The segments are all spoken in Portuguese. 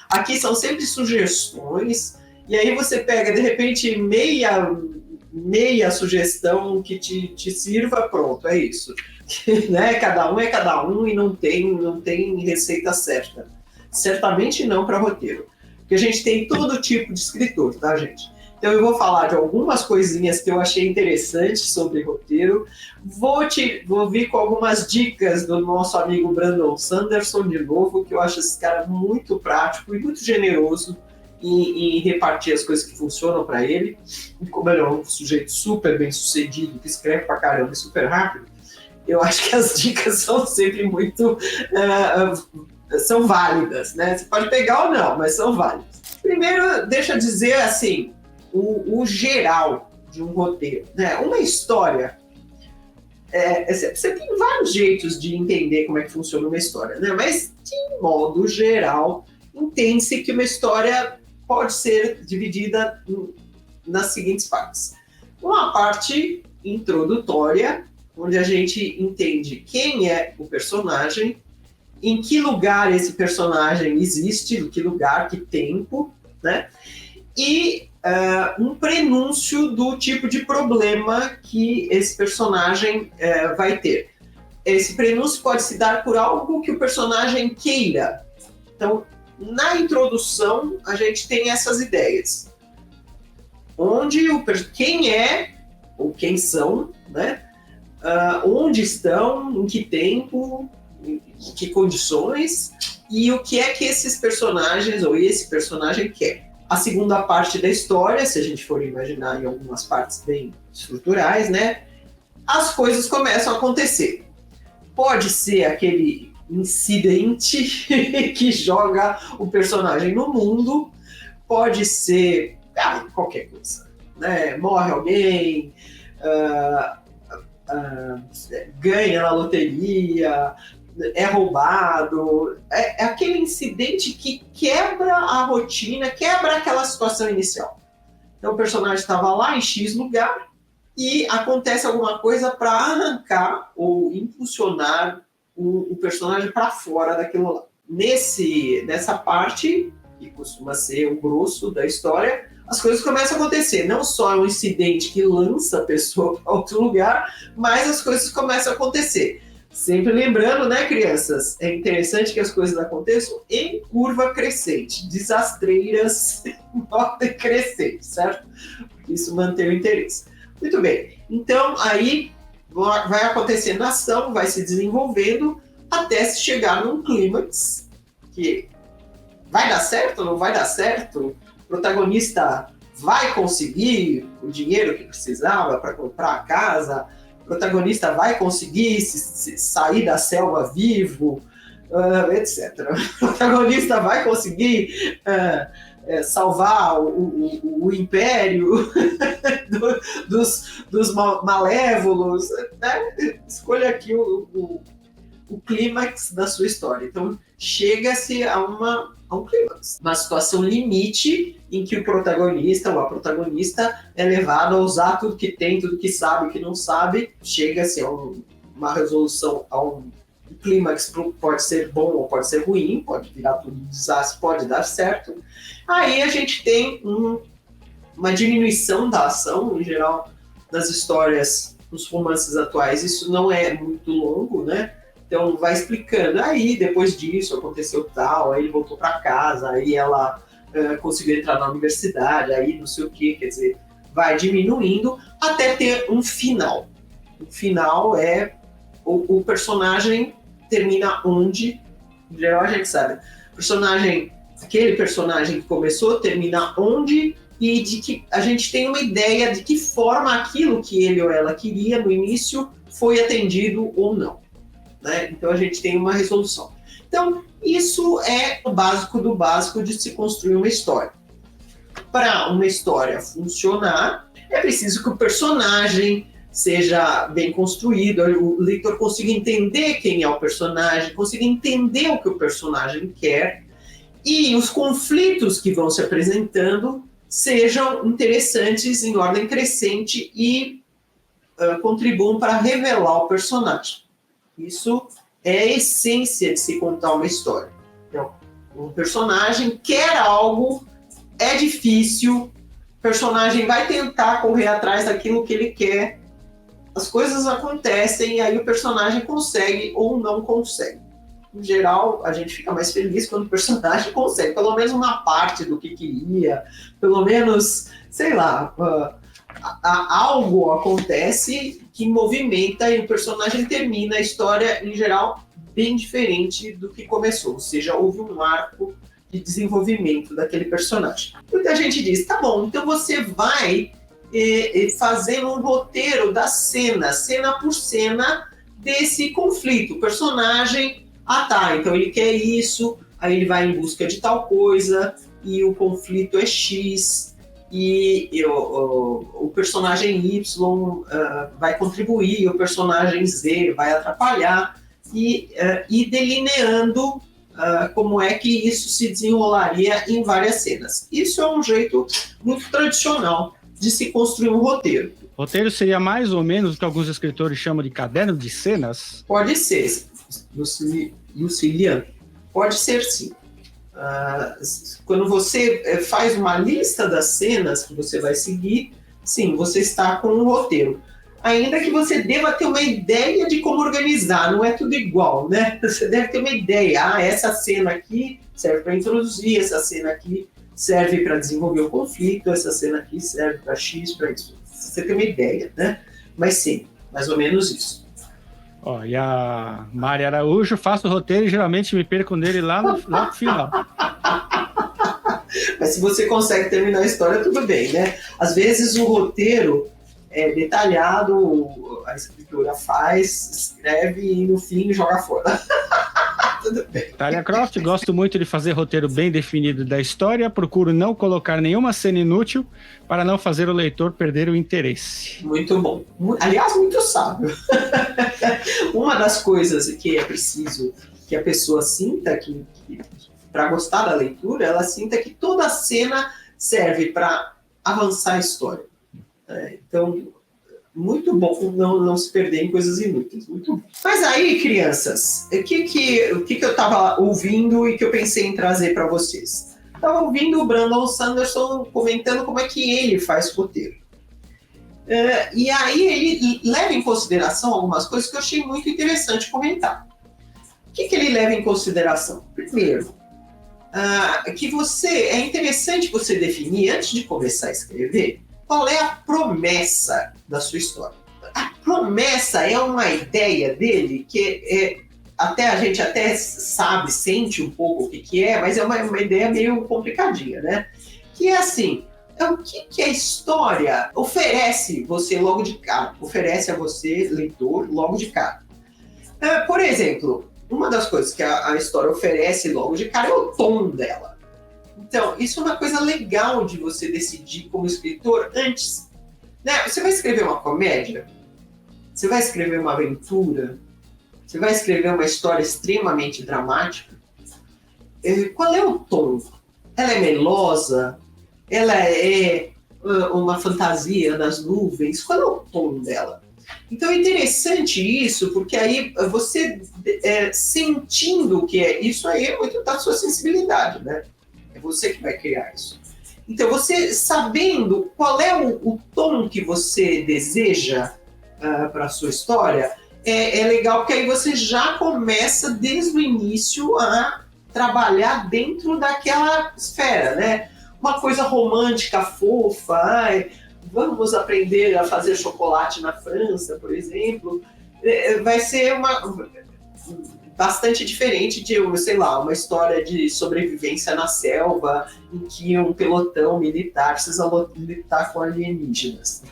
Aqui são sempre sugestões, e aí você pega, de repente, meia sugestão que te sirva, pronto, é isso. Né? Cada um é cada um e não tem receita certa. Certamente não para roteiro. Porque a gente tem todo tipo de escritor, tá, gente? Então eu vou falar de algumas coisinhas que eu achei interessantes sobre roteiro. Vou vir com algumas dicas do nosso amigo Brandon Sanderson, de novo, que eu acho esse cara muito prático e muito generoso em repartir as coisas que funcionam para ele. E como ele é um sujeito super bem sucedido, que escreve pra caramba e super rápido, eu acho que as dicas são sempre muito... são válidas, né? Você pode pegar ou não, mas são válidas. Primeiro, deixa eu dizer assim, o geral de um roteiro, né? Uma história, você tem vários jeitos de entender como é que funciona uma história, né? Mas, de modo geral, entende-se que uma história pode ser dividida nas seguintes partes. Uma parte introdutória, onde a gente entende quem é o personagem, em que lugar esse personagem existe, em que lugar, que tempo, né? E um prenúncio do tipo de problema que esse personagem vai ter. Esse prenúncio pode se dar por algo que o personagem queira. Então, na introdução, a gente tem essas ideias. Quem é, ou quem são, né? Onde estão, em que tempo, em que condições, e o que é que esses personagens, ou esse personagem quer. A segunda parte da história, se a gente for imaginar em algumas partes bem estruturais, né? As coisas começam a acontecer. Pode ser aquele incidente que joga o personagem no mundo, pode ser qualquer coisa, né? Morre alguém, ganha na loteria, é roubado, é aquele incidente que quebra a rotina, quebra aquela situação inicial. Então o personagem estava lá em X lugar e acontece alguma coisa para arrancar ou impulsionar o personagem para fora daquilo lá. Nessa parte, que costuma ser o grosso da história, as coisas começam a acontecer. Não só é um incidente que lança a pessoa para outro lugar, mas as coisas começam a acontecer. Sempre lembrando, né, crianças, é interessante que as coisas aconteçam em curva crescente, desastreiras em ordem crescente, certo? Porque isso mantém o interesse. Muito bem, então aí vai acontecendo a ação, vai se desenvolvendo até se chegar num clímax que vai dar certo ou não vai dar certo? O protagonista vai conseguir o dinheiro que precisava para comprar a casa? O protagonista vai conseguir se sair da selva vivo? Etc. O protagonista vai conseguir salvar o império dos malévolos? Né? Escolha aqui o clímax da sua história. Então, chega-se a um clímax, uma situação limite em que o protagonista ou a protagonista é levado a usar tudo que tem, tudo que sabe, o que não sabe. Chega-se a uma resolução, a um clímax, pode ser bom ou pode ser ruim, pode virar tudo um desastre, pode dar certo. Aí a gente tem uma diminuição da ação, em geral, nas histórias, nos romances atuais. Isso não é muito longo, né? Então vai explicando, aí depois disso aconteceu tal, aí ele voltou para casa, aí ela conseguiu entrar na universidade, aí não sei o que, quer dizer, vai diminuindo até ter um final. O final é o personagem termina onde, em geral a gente sabe, aquele personagem que começou termina onde, e de que a gente tem uma ideia de que forma aquilo que ele ou ela queria no início foi atendido ou não. Né? Então a gente tem uma resolução. Então isso é o básico do básico de se construir uma história. Para uma história funcionar, é preciso que o personagem seja bem construído, o leitor consiga entender quem é o personagem, consiga entender o que o personagem quer, e os conflitos que vão se apresentando sejam interessantes em ordem crescente e contribuam para revelar o personagem. Isso é a essência de se contar uma história. Então, Um personagem quer algo, é difícil, o personagem vai tentar correr atrás daquilo que ele quer, as coisas acontecem e aí o personagem consegue ou não consegue. Em geral, a gente fica mais feliz quando o personagem consegue, pelo menos uma parte do que queria, pelo menos, sei lá, algo acontece que movimenta e o personagem termina a história, em geral, bem diferente do que começou, ou seja, houve um arco de desenvolvimento daquele personagem. Muita gente diz, tá bom, então você vai fazendo um roteiro da cena por cena desse conflito. O personagem, então ele quer isso, aí ele vai em busca de tal coisa, e o conflito é X, e o personagem Y vai contribuir, o personagem Z vai atrapalhar, e delineando como é que isso se desenrolaria em várias cenas. Isso é um jeito muito tradicional de se construir um roteiro. Roteiro seria mais ou menos o que alguns escritores chamam de caderno de cenas? Pode ser, Lucilian. Pode ser, sim. Quando você faz uma lista das cenas que você vai seguir, sim, você está com um roteiro. Ainda que você deva ter uma ideia de como organizar, não é tudo igual, né? Você deve ter uma ideia. Essa cena aqui serve para introduzir, essa cena aqui serve para desenvolver o conflito, essa cena aqui serve para X, para isso. Você tem uma ideia, né? Mas sim, mais ou menos isso. E a Mari Araújo, faço o roteiro e geralmente me perco nele lá no final. Mas se você consegue terminar a história, tudo bem, né? Às vezes o roteiro é detalhado, a escritora faz, escreve e no fim joga fora. Tudo bem. Talia Croft, gosto muito de fazer roteiro bem definido da história, procuro não colocar nenhuma cena inútil para não fazer o leitor perder o interesse. Muito bom. Aliás, muito sábio. Uma das coisas que é preciso que a pessoa sinta, que para gostar da leitura, ela sinta que toda cena serve para avançar a história. Então, muito bom não se perder em coisas inúteis. Muito bom. Mas aí, crianças, o que eu estava ouvindo e que eu pensei em trazer para vocês? Estava ouvindo o Brandon Sanderson comentando como é que ele faz roteiro. E aí ele leva em consideração algumas coisas que eu achei muito interessante comentar. O que ele leva em consideração? Primeiro, que é interessante você definir, antes de começar a escrever, qual é a promessa da sua história. A promessa é uma ideia dele que a gente até sabe, sente um pouco o que é, mas é uma ideia meio complicadinha, né? Que é assim, o que a história oferece você logo de cara, oferece a você, leitor, logo de cara. Por exemplo, uma das coisas que a história oferece logo de cara é o tom dela. Então, isso é uma coisa legal de você decidir como escritor antes. Né? Você vai escrever uma comédia? Você vai escrever uma aventura? Você vai escrever uma história extremamente dramática? Qual é o tom? Ela é melosa? Ela é uma fantasia das nuvens? Qual é o tom dela? Então é interessante isso, porque aí você sentindo o que é isso aí é muito da sua sensibilidade, né? É você que vai criar isso. Então, você sabendo qual é o tom que você deseja para a sua história, é legal, porque aí você já começa desde o início a trabalhar dentro daquela esfera, né? Uma coisa romântica, fofa, vamos aprender a fazer chocolate na França, por exemplo, vai ser bastante diferente de, sei lá, uma história de sobrevivência na selva em que um pelotão militar precisa lutar com alienígenas.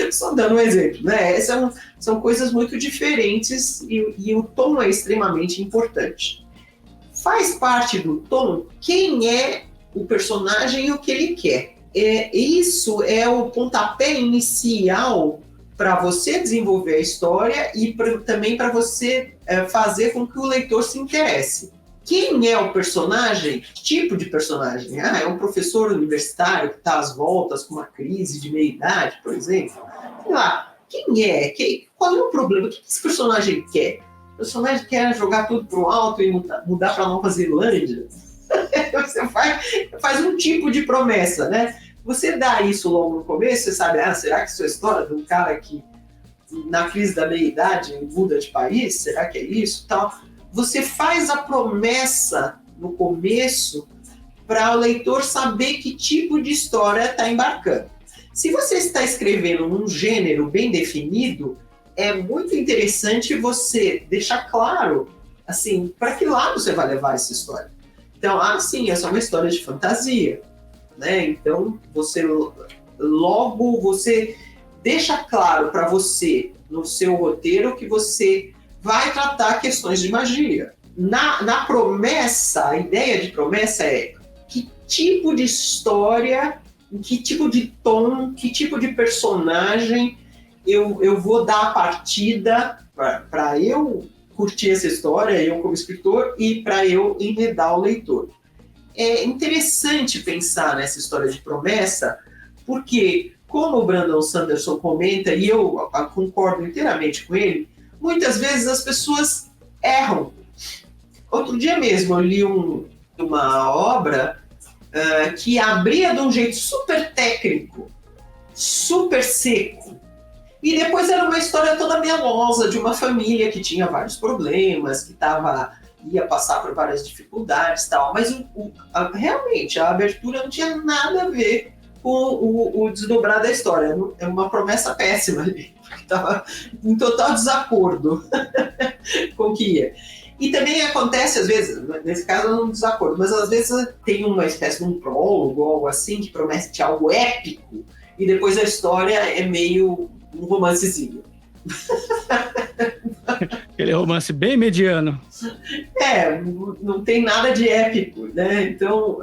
Só dando um exemplo, né? São coisas muito diferentes e o tom é extremamente importante. Faz parte do tom quem é o personagem e o que ele quer. Isso é o pontapé inicial para você desenvolver a história e também para você fazer com que o leitor se interesse. Quem é o personagem? Que tipo de personagem? É um professor universitário que está às voltas com uma crise de meia-idade, por exemplo? Sei lá, quem é? Qual é o problema? O que esse personagem quer? o personagem quer jogar tudo pro alto e mudar para Nova Zelândia. Você faz um tipo de promessa, né? Você dá isso logo no começo, você sabe, será que isso é a história de um cara que na crise da meia-idade muda de país? Será que é isso? Tal. Você faz a promessa no começo para o leitor saber que tipo de história está embarcando. Se você está escrevendo num gênero bem definido, é muito interessante você deixar claro, assim, para que lado você vai levar essa história. Então, sim, essa é uma história de fantasia, né? Então, você deixa claro para você, no seu roteiro, que você vai tratar questões de magia. Na promessa, a ideia de promessa é que tipo de história, que tipo de tom, que tipo de personagem eu vou dar a partida para eu curtir essa história, eu como escritor, e para eu enredar o leitor. É interessante pensar nessa história de promessa, porque, como o Brandon Sanderson comenta, e eu concordo inteiramente com ele, muitas vezes as pessoas erram. Outro dia mesmo eu li uma obra que abria de um jeito super técnico, super seco, e depois era uma história toda melosa de uma família que tinha vários problemas, que ia passar por várias dificuldades e tal, mas realmente a abertura não tinha nada a ver com o desdobrar da história. É uma promessa péssima ali, porque estava em total desacordo com o que ia. E também acontece, às vezes, nesse caso não desacordo, mas às vezes tem uma espécie de um prólogo ou algo assim que promete algo épico, e depois a história é meio um romancezinho. Aquele romance bem mediano. Não tem nada de épico, né? Então,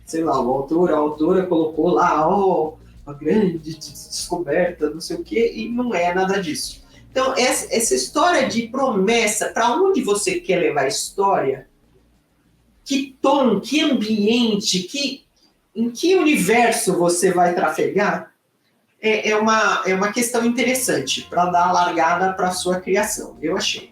sei lá, o autor, a autora colocou lá, uma grande descoberta, não sei o quê, e não é nada disso. Então, essa história de promessa, para onde você quer levar a história, que tom, que ambiente, em que universo você vai trafegar, é uma questão interessante para dar a largada para a sua criação, eu achei.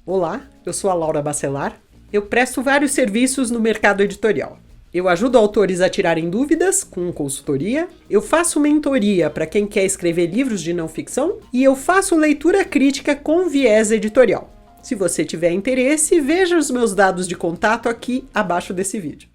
Olá, eu sou a Laura Bacelar. Eu presto vários serviços no mercado editorial. Eu ajudo autores a tirarem dúvidas com consultoria, eu faço mentoria para quem quer escrever livros de não ficção e eu faço leitura crítica com viés editorial. Se você tiver interesse, veja os meus dados de contato aqui abaixo desse vídeo.